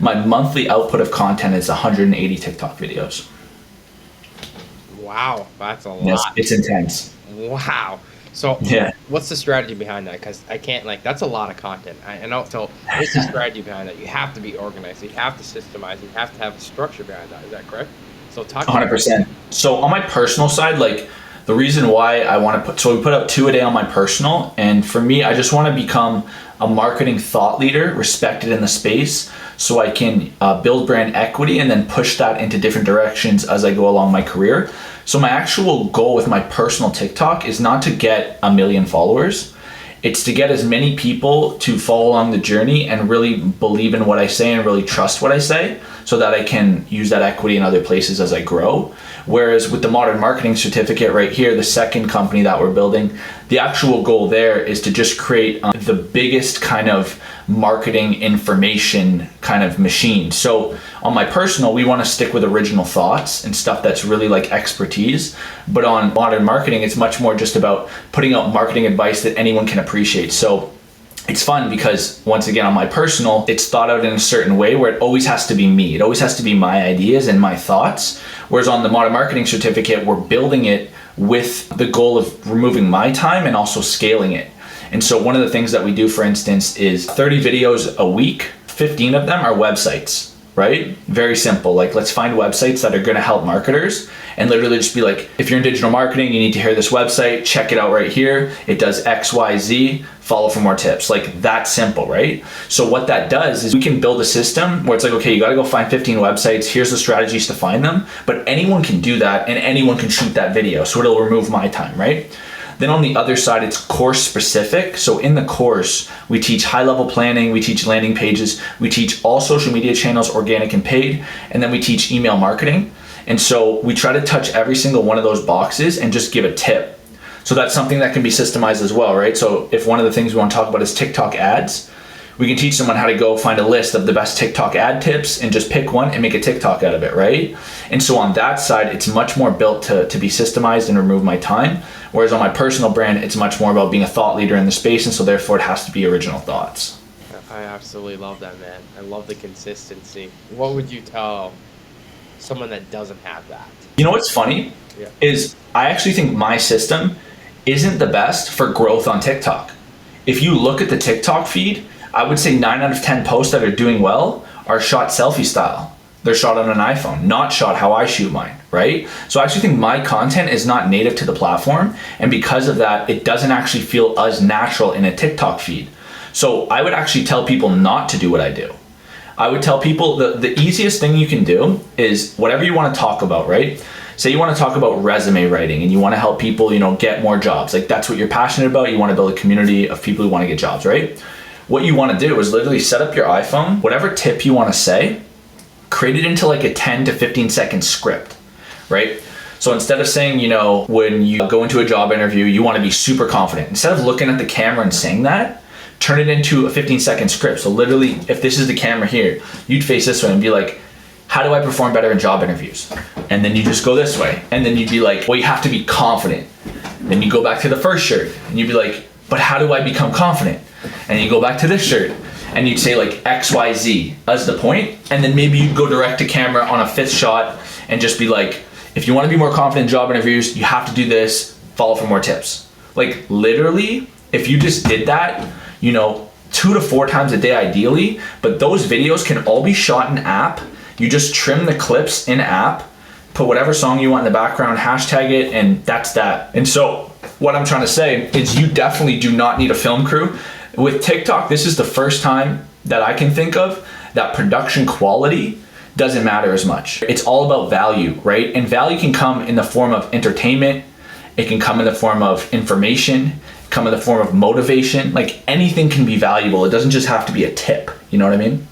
my monthly output of content is 180 TikTok videos. Wow, that's a lot. Yes, it's intense. Wow. So Yeah. what's the strategy behind that? Because I can't, like, that's a lot of content. I know. So what's the strategy behind that? You have to be organized. You have to systemize. You have to have a structure behind that. Is that correct? So talk. 100%. So on my personal side, like the reason why I want to so we put up 2 a day on my personal, and for me, I just want to become a marketing thought leader, respected in the space, so I can build brand equity and then push that into different directions as I go along my career. So my actual goal with my personal TikTok is not to get 1 million followers. It's to get as many people to follow along the journey and really believe in what I say and really trust what I say, so that I can use that equity in other places as I grow. Whereas with the Modern Marketing Certificate right here, the second company that we're building, the actual goal there is to just create the biggest kind of marketing information kind of machine. So on my personal, we want to stick with original thoughts and stuff that's really like expertise. But on Modern Marketing, it's much more just about putting out marketing advice that anyone can appreciate. So it's fun because, once again, on my personal, it's thought out in a certain way where it always has to be me. It always has to be my ideas and my thoughts. Whereas on the Modern Marketing Certificate, we're building it with the goal of removing my time and also scaling it. And so one of the things that we do, for instance, is 30 videos a week. 15 of them are websites, right? Very simple. Like, let's find websites that are going to help marketers and literally just be like, if you're in digital marketing, you need to hear this website, check it out right here. It does X, Y, Z, follow for more tips. Like, that simple, right? So what that does is we can build a system where it's like, okay, you got to go find 15 websites. Here's the strategies to find them, but anyone can do that and anyone can shoot that video. So it'll remove my time, right? Then on the other side, it's course specific. So in the course, we teach high level planning, we teach landing pages, we teach all social media channels, organic and paid, and then we teach email marketing. And so we try to touch every single one of those boxes and just give a tip. So that's something that can be systemized as well, right? So if one of the things we want to talk about is TikTok ads, we can teach someone how to go find a list of the best TikTok ad tips and just pick one and make a TikTok out of it, right? And so on that side, it's much more built to be systemized and remove my time. Whereas on my personal brand, it's much more about being a thought leader in the space, and so therefore it has to be original thoughts. I absolutely love that, man. I love the consistency. What would you tell someone that doesn't have that? You know what's funny? Yeah. Is I actually think my system isn't the best for growth on TikTok. If you look at the TikTok feed, I would say 9 out of 10 posts that are doing well are shot selfie style. They're shot on an iPhone, not shot how I shoot mine, right? So I actually think my content is not native to the platform, and because of that, it doesn't actually feel as natural in a TikTok feed. So I would actually tell people not to do what I do. I would tell people the easiest thing you can do is whatever you want to talk about, right? Say you want to talk about resume writing and you want to help people, get more jobs. Like, that's what you're passionate about. You want to build a community of people who want to get jobs, right? What you want to do is literally set up your iPhone, whatever tip you want to say, create it into like a 10 to 15 second script, right? So instead of saying, when you go into a job interview, you want to be super confident. Instead of looking at the camera and saying that, turn it into a 15-second script. So literally, if this is the camera here, you'd face this way and be like, how do I perform better in job interviews? And then you just go this way. And then you'd be like, well, you have to be confident. Then you go back to the first shirt and you'd be like, but how do I become confident? And you go back to this shirt and you'd say like XYZ as the point. And then maybe you'd go direct to camera on a fifth shot and just be like, if you want to be more confident in job interviews, you have to do this, follow for more tips. Like, literally, if you just did that, 2 to 4 times a day ideally, but those videos can all be shot in app. You just trim the clips in app, put whatever song you want in the background, hashtag it, and that's that. And so what I'm trying to say is you definitely do not need a film crew. With TikTok, this is the first time that I can think of that production quality doesn't matter as much. It's all about value, right? And value can come in the form of entertainment. It can come in the form of information, come in the form of motivation. Like, anything can be valuable. It doesn't just have to be a tip. You know what I mean?